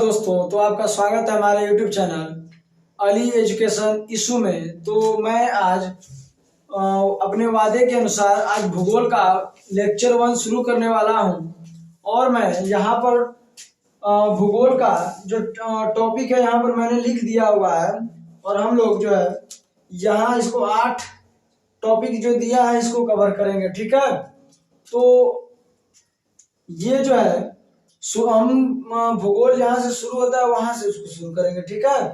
दोस्तों, तो आपका स्वागत है हमारे YouTube channel Ali education issue में। तो मैं आज अपने वादे के अनुसार आज भूगोल का लेक्चर 1 शुरू करने वाला हूं। और मैं यहाँ पर भूगोल का जो टॉपिक है यहाँ पर मैंने लिख दिया हुआ है। और हम लोग जो है यहाँ इसको 8 टॉपिक जो दिया है इसको कवर करेंगे, ठीक है। तो ये जो है हम भूगोल जहाँ से शुरू होता है वहां से उसको शुरू करेंगे, ठीक है।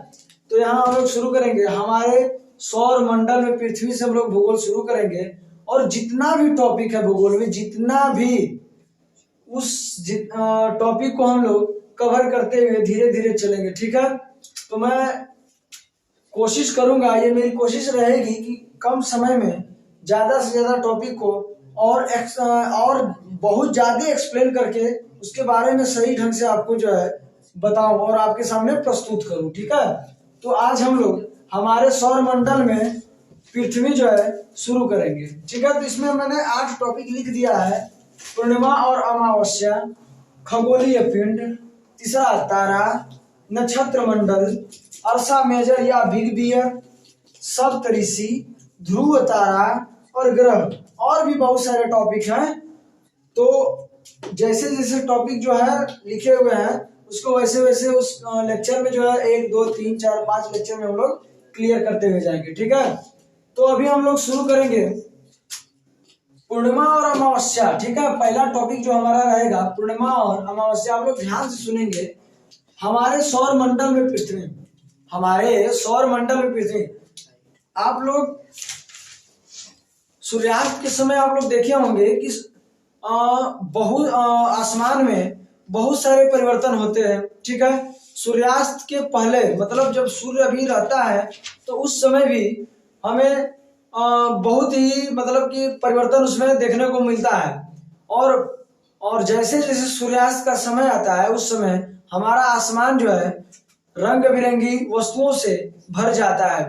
तो यहाँ हम लोग शुरू करेंगे हमारे सौर मंडल में पृथ्वी से हम लोग भूगोल शुरू करेंगे। और जितना भी टॉपिक है भूगोल में, जितना भी उस टॉपिक को हम लोग कवर करते हुए धीरे धीरे चलेंगे, ठीक है। तो मैं कोशिश करूंगा, ये मेरी कोशिश रहेगी कि कम समय में ज्यादा से ज्यादा टॉपिक को और बहुत ज्यादा एक्सप्लेन करके उसके बारे में सही ढंग से आपको जो है बताऊं और आपके सामने प्रस्तुत करूं, ठीक है। तो आज हम लोग हमारे सौर मंडल में पृथ्वी जो है शुरू करेंगे, ठीक है। तो इसमें मैंने 8 टॉपिक लिख दिया है। पूर्णिमा और अमावस्या, खगोलीय पिंड, तीसरा तारा, नक्षत्र मंडल, अर्सा मेजर या बिग बियर, सप्तऋषि, ध्रुव तारा और ग्रह, और भी बहुत सारे टॉपिक हैं। तो जैसे जैसे टॉपिक जो है लिखे हुए हैं उसको वैसे वैसे उस लेक्चर में जो है 1 2 3 4 5 लेक्चर में हम लोग क्लियर करते हुए जाएंगे, ठीक है। तो अभी हम लोग शुरू करेंगे पूर्णिमा और अमावस्या, ठीक है। पहला टॉपिक जो हमारा रहेगा पूर्णिमा और अमावस्या। आप लोग ध्यान से सुनेंगे। हमारे सौर मंडल में पृथ्वी, हमारे सौर मंडल में पृथ्वी, आप लोग सूर्यास्त के समय आप लोग देखे होंगे कि आसमान में बहुत सारे परिवर्तन होते हैं, ठीक है। सूर्यास्त के पहले मतलब जब सूर्य अभी रहता है तो उस समय भी हमें बहुत ही मतलब कि परिवर्तन उसमें देखने को मिलता है। और जैसे जैसे सूर्यास्त का समय आता है उस समय हमारा आसमान जो है रंग बिरंगी वस्तुओं से भर जाता है।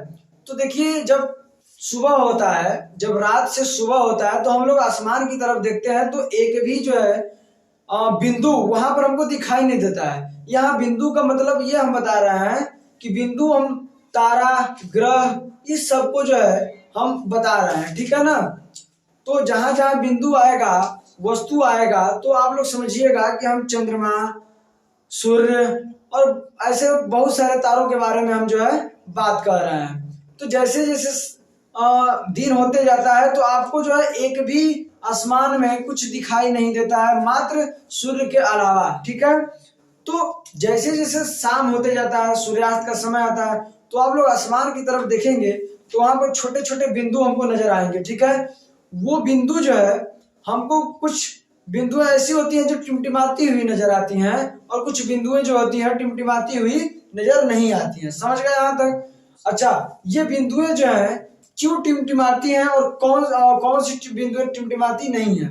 तो देखिए, जब सुबह होता है, जब रात से सुबह होता है तो हम लोग आसमान की तरफ देखते हैं तो एक भी जो है बिंदु वहां पर हमको दिखाई नहीं देता है। यहाँ बिंदु का मतलब ये हम बता रहे हैं कि बिंदु हम तारा, ग्रह, इस सब को जो है हम बता रहे हैं, ठीक है ना। तो जहां जहां बिंदु आएगा, वस्तु आएगा, तो आप लोग समझिएगा कि हम चंद्रमा, सूर्य और ऐसे बहुत सारे तारों के बारे में हम जो है बात कर रहे हैं। तो जैसे जैसे दिन होते जाता है तो आपको जो है एक भी आसमान में कुछ दिखाई नहीं देता है, मात्र सूर्य के अलावा, ठीक है। तो जैसे जैसे शाम होते जाता है, सूर्यास्त का समय आता है, तो आप लोग आसमान की तरफ देखेंगे तो वहां पर छोटे छोटे बिंदु हमको नजर आएंगे, ठीक है। वो बिंदु जो है हमको, कुछ बिंदुएं ऐसी होती हैं जो टिमटिमाती हुई नजर आती हैं और कुछ बिंदुएं जो होती हैं टिमटिमाती हुई नजर नहीं आती हैं। समझ गए यहाँ तक? अच्छा, ये बिंदुएं जो है क्यों टिमटिमाती हैं और कौन सी बिंदुएं टिमटिमाती नहीं है,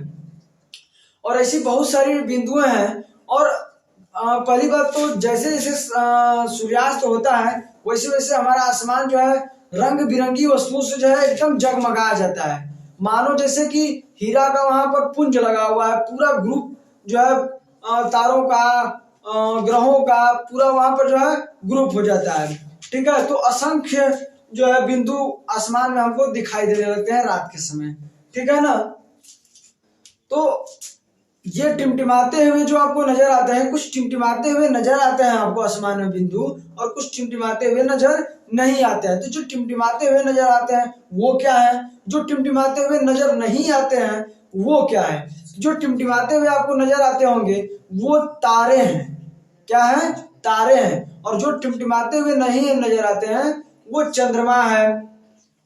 और ऐसी बहुत सारी बिंदुएं हैं। और पहली बात तो जैसे जैसे सूर्यास्त होता है वैसे वैसे हमारा आसमान जो है रंग बिरंगी वस्तुओं से जो है एकदम जगमगा जाता है, मानो जैसे कि हीरा का वहां पर पुंज लगा हुआ है। पूरा ग्रुप जो है तारों का, ग्रहों का पूरा वहां पर जो है ग्रुप हो जाता है, ठीक है। तो असंख्य जो है बिंदु आसमान में हमको दिखाई देने लगते हैं रात के समय, ठीक है ना। तो ये टिमटिमाते हुए जो आपको नजर आते हैं, कुछ टिमटिमाते हुए नजर आते हैं आपको आसमान में बिंदु, और कुछ टिमटिमाते हुए नजर नहीं आते हैं। तो जो टिमटिमाते हुए नजर आते हैं वो क्या है, जो टिमटिमाते हुए नजर नहीं आते हैं वो क्या है। जो टिमटिमाते हुए आपको नजर आते होंगे वो तारे हैं। क्या है? तारे हैं। और जो टिमटिमाते हुए नहीं नजर आते हैं वो चंद्रमा है।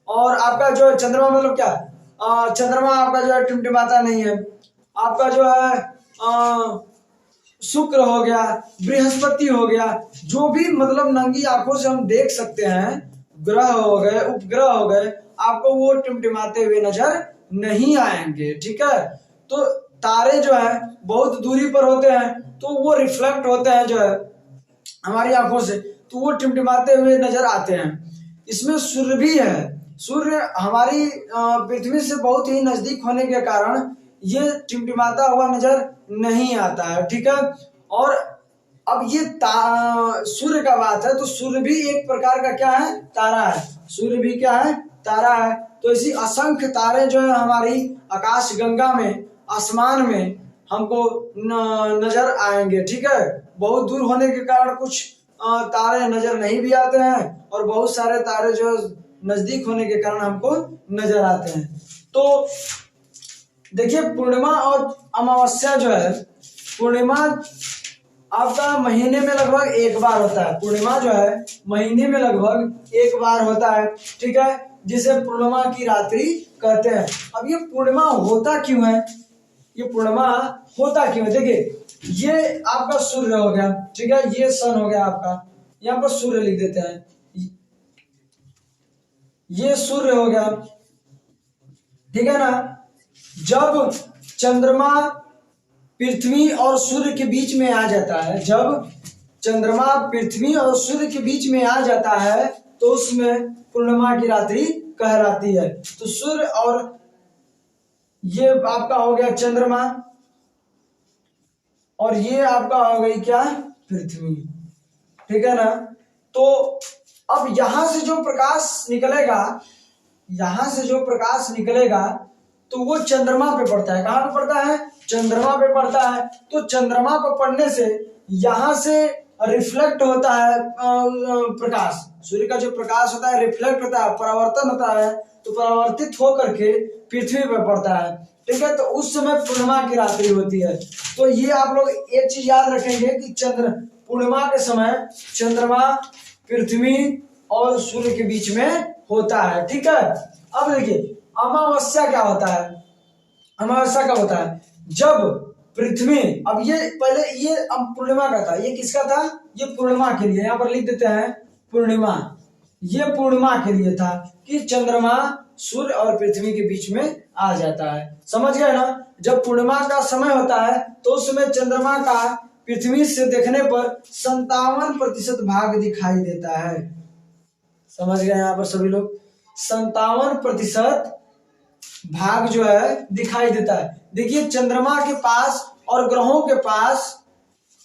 और आपका जो चंद्रमा मतलब क्या, चंद्रमा आपका जो है टिमटिमाता नहीं है। आपका जो है शुक्र हो गया, बृहस्पति हो गया, जो भी मतलब नंगी आंखों से हम देख सकते हैं, ग्रह हो गए, उपग्रह हो गए, आपको वो टिमटिमाते हुए नजर नहीं आएंगे, ठीक है। तो तारे जो है बहुत दूरी पर होते हैं तो वो रिफ्लेक्ट होते हैं जो है हमारी आंखों से, तो वो टिमटिमाते हुए नजर आते हैं। इसमें सूर्य भी है। सूर्य हमारी पृथ्वी से बहुत ही नजदीक होने के कारण ये टिमटिमाता हुआ नजर नहीं आता है, ठीक है। और अब ये सूर्य का बात है, तो सूर्य भी एक प्रकार का क्या है, तारा है। सूर्य भी क्या है, तारा है। तो ऐसी असंख्य तारे जो है हमारी आकाश गंगा में, आसमान में हमको नजर आएंगे। ठीक है, बहुत दूर होने के कारण कुछ तारे नजर नहीं भी आते हैं, और बहुत सारे तारे जो नजदीक होने के कारण हमको नजर आते हैं। तो देखिए, पूर्णिमा और अमावस्या जो है, पूर्णिमा आपका महीने में लगभग एक बार होता है। पूर्णिमा जो है महीने में लगभग एक बार होता है। ठीक है, जिसे पूर्णिमा की रात्रि कहते हैं। अब ये पूर्णिमा होता क्यों है, ये पूर्णिमा होता क्यों है? देखिए, ये आपका सूर्य हो गया, ठीक है, ये सन हो गया आपका, यहाँ पर सूर्य लिख देते हैं, ये सूर्य हो गया, ठीक है ना। जब चंद्रमा पृथ्वी और सूर्य के बीच में आ जाता है, जब चंद्रमा पृथ्वी और सूर्य के बीच में आ जाता है, तो उसमें पूर्णिमा की रात्रि कहलाती है। तो सूर्य और ये आपका हो गया चंद्रमा, और ये आपका हो गई क्या, पृथ्वी, ठीक है ना। तो अब यहां से जो प्रकाश निकलेगा, यहां से जो प्रकाश निकलेगा, तो वो चंद्रमा पे पड़ता है। कहां पे पड़ता है, चंद्रमा पे पड़ता है। तो चंद्रमा पे पड़ने से यहां से रिफ्लेक्ट होता है प्रकाश, सूर्य का जो प्रकाश होता है रिफ्लेक्ट होता है, परावर्तन होता है, तो परावर्तित होकर के पृथ्वी पे पड़ता है। ठीक है, तो उस समय पूर्णिमा की रात्रि होती है। तो ये आप लोग एक चीज याद रखेंगे कि पूर्णिमा के समय चंद्रमा पृथ्वी और सूर्य के बीच में होता है। ठीक है, अब देखिए अमावस्या क्या होता है, अमावस्या कब होता है, जब पृथ्वी, अब ये पहले ये अब पूर्णिमा का था, ये किसका था, ये पूर्णिमा के लिए, यहाँ पर लिख देते हैं पूर्णिमा, ये पूर्णिमा के लिए था कि चंद्रमा सूर्य और पृथ्वी के बीच में आ जाता है। समझ गए ना। जब पूर्णिमा का समय होता है तो उस समय चंद्रमा का पृथ्वी से देखने पर 57% भाग दिखाई देता है। समझ गए यहाँ पर सभी लोग, 57% भाग जो है दिखाई देता है। देखिए, चंद्रमा के पास और ग्रहों के पास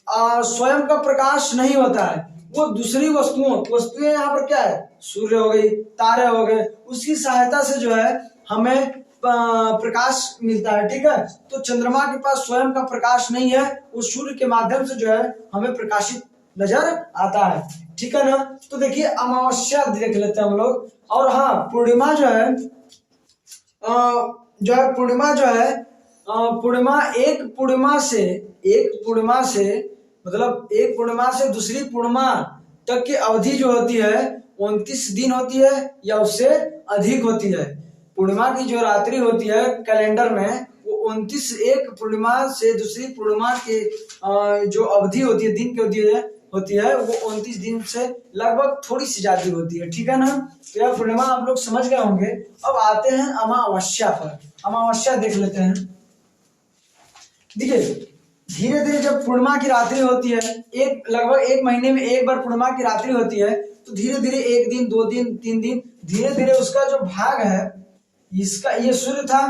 स्वयं का प्रकाश नहीं होता है, वो दूसरी वस्तुएं यहाँ पर क्या है, सूर्य हो गई, तारे हो गए, उसकी सहायता से जो है हमें प्रकाश मिलता है। ठीक है, तो चंद्रमा के पास स्वयं का प्रकाश नहीं है, वो सूर्य के माध्यम से जो है हमें प्रकाशित नजर आता है। ठीक है ना। तो देखिए अमावस्या देख लेते हैं हम लोग। और हाँ, पूर्णिमा जो है पूर्णिमा जो है पूर्णिमा एक पूर्णिमा से मतलब एक पूर्णिमा से दूसरी पूर्णिमा तक की अवधि जो होती है 29 दिन होती है या उससे अधिक होती है। पूर्णिमा की जो रात्रि होती है कैलेंडर में, वो 29, एक पूर्णिमा से दूसरी पूर्णिमा की जो अवधि होती है, दिन की अवधि होती है, वो 29 दिन से लगभग थोड़ी सी ज्यादा होती है। ठीक है ना। तो यह पूर्णिमा आप लोग समझ गए होंगे। अब आते हैं अमावस्या पर। अमावस्या देख लेते हैं। देखिए, धीरे धीरे जब पूर्णिमा की रात्रि होती है, लगभग एक महीने में एक बार पूर्णिमा की रात्रि होती है, तो धीरे धीरे 1 दिन, 2 दिन, 3 दिन, धीरे धीरे उसका जो भाग है, इसका ये सूर्य था,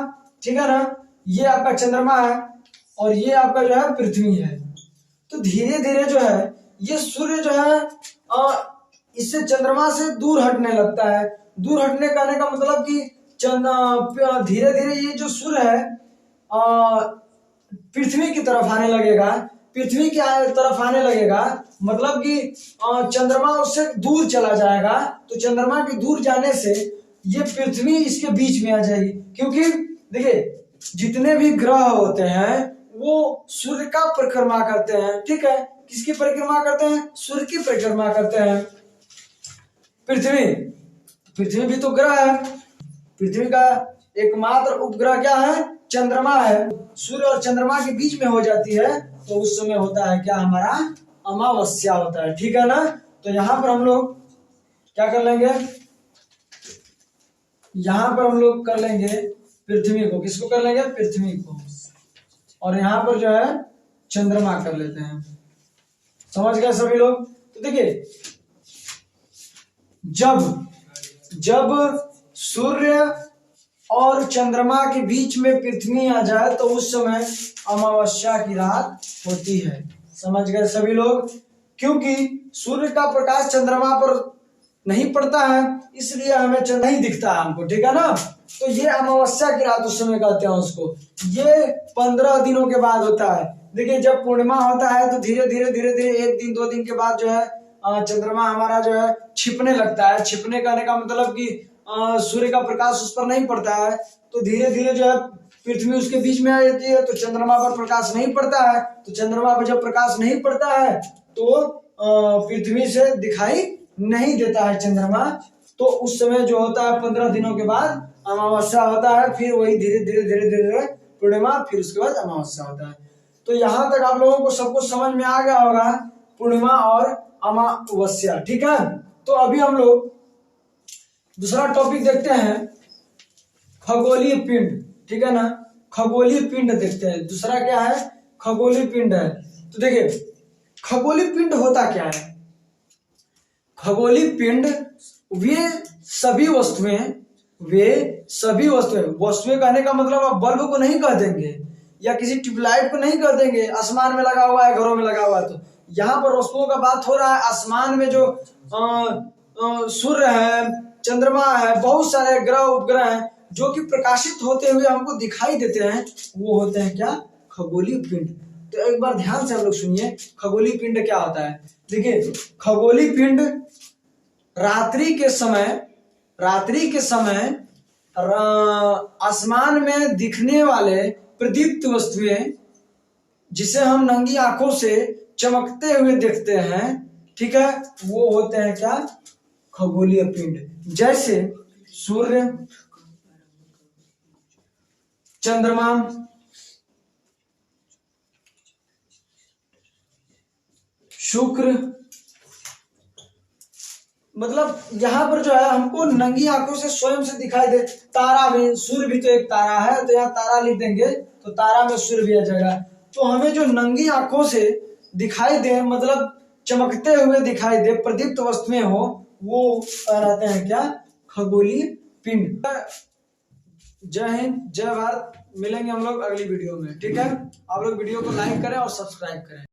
ठीक है ना, ये आपका चंद्रमा है और ये आपका जो है पृथ्वी है। तो धीरे धीरे जो है ये सूर्य जो है इससे चंद्रमा से दूर हटने लगता है। दूर हटने कहने का मतलब कि धीरे धीरे ये जो सूर्य है पृथ्वी की तरफ आने लगेगा, पृथ्वी की तरफ आने लगेगा, मतलब कि चंद्रमा उससे दूर चला जाएगा। तो चंद्रमा के दूर जाने से ये पृथ्वी इसके बीच में आ जाएगी, क्योंकि देखिए जितने भी ग्रह होते हैं वो सूर्य का परिक्रमा करते हैं। ठीक है, किसकी परिक्रमा करते हैं, सूर्य की परिक्रमा करते हैं। पृथ्वी भी तो ग्रह है, पृथ्वी का एकमात्र उपग्रह क्या है, चंद्रमा है। सूर्य और चंद्रमा के बीच में हो जाती है, तो उस समय होता है क्या, हमारा अमावस्या होता है। ठीक है ना। तो यहाँ पर हम लोग क्या कर लेंगे, यहाँ पर हम लोग कर लेंगे पृथ्वी को, किसको कर लेंगे, पृथ्वी को, और यहाँ पर जो है चंद्रमा कर लेते हैं। समझ गए सभी लोग। तो देखिए जब सूर्य और चंद्रमा के बीच में पृथ्वी आ जाए तो उस समय अमावस्या की रात होती है। समझ गए सभी लोग। क्योंकि सूर्य का प्रकाश चंद्रमा पर नहीं पड़ता है, इसलिए हमें चंद्र नहीं दिखता है हमको, ठीक है ना। तो ये अमावस्या की रात उस समय कहते हैं उसको। ये 15 दिनों के बाद होता है। देखिए जब पूर्णिमा होता है तो धीरे धीरे धीरे धीरे 1 दिन 2 दिन के बाद जो है चंद्रमा हमारा जो है छिपने लगता है। छिपने कहने का मतलब कि सूर्य का प्रकाश उस पर नहीं पड़ता है, तो धीरे धीरे जो है पृथ्वी उसके बीच में आ जाती है, तो चंद्रमा पर प्रकाश नहीं पड़ता है। तो चंद्रमा पर जब प्रकाश नहीं पड़ता है तो पृथ्वी से दिखाई नहीं देता है चंद्रमा। तो उस समय जो होता है 15 दिनों के बाद अमावस्या होता है, फिर वही धीरे धीरे धीरे धीरे पूर्णिमा, फिर उसके बाद अमावस्या होता है। तो यहाँ तक आप लोगों को सब कुछ समझ में आ गया होगा, पूर्णिमा और अमावस्या, ठीक है। तो अभी हम लोग दूसरा टॉपिक देखते हैं, खगोलीय पिंड, ठीक है ना। खगोलीय पिंड देखते हैं। दूसरा क्या है, खगोलीय पिंड है। तो देखिए खगोलीय पिंड होता क्या है। खगोलीय पिंड वे सभी वस्तुएं कहने का मतलब आप बल्ब को नहीं कह देंगे या किसी ट्यूबलाइट को नहीं कह देंगे, आसमान में लगा हुआ है, घरों में लगा हुआ है। तो यहाँ पर वस्तुओं का बात हो रहा है। आसमान में जो सूर्य है, चंद्रमा है, बहुत सारे ग्रह उपग्रह हैं जो कि प्रकाशित होते हुए हमको दिखाई देते हैं, वो होते हैं क्या, खगोलीय पिंड। तो एक बार ध्यान से हम लोग सुनिए, खगोलीय पिंड क्या होता है। देखिए खगोलीय पिंड रात्रि के समय आसमान में दिखने वाले प्रदीप्त वस्तुएं, जिसे हम नंगी आंखों से चमकते हुए देखते हैं, ठीक है, वो होते हैं क्या, खगोलीय पिंड। जैसे सूर्य, चंद्रमा, शुक्र, मतलब यहाँ पर जो है हमको नंगी आंखों से स्वयं से दिखाई दे। तारा भी, सूर्य भी तो एक तारा है, तो यहाँ तारा लिख देंगे तो तारा में सूर्य भी आ जाएगा। तो हमें जो नंगी आंखों से दिखाई दे, मतलब चमकते हुए दिखाई दे, प्रदीप्त वस्तुएं हो, वो कहलाते हैं क्या, खगोलीय पिंड। जय हिंद, जय भारत। मिलेंगे हम लोग अगली वीडियो में, ठीक है। आप लोग वीडियो को लाइक करें और सब्सक्राइब करें।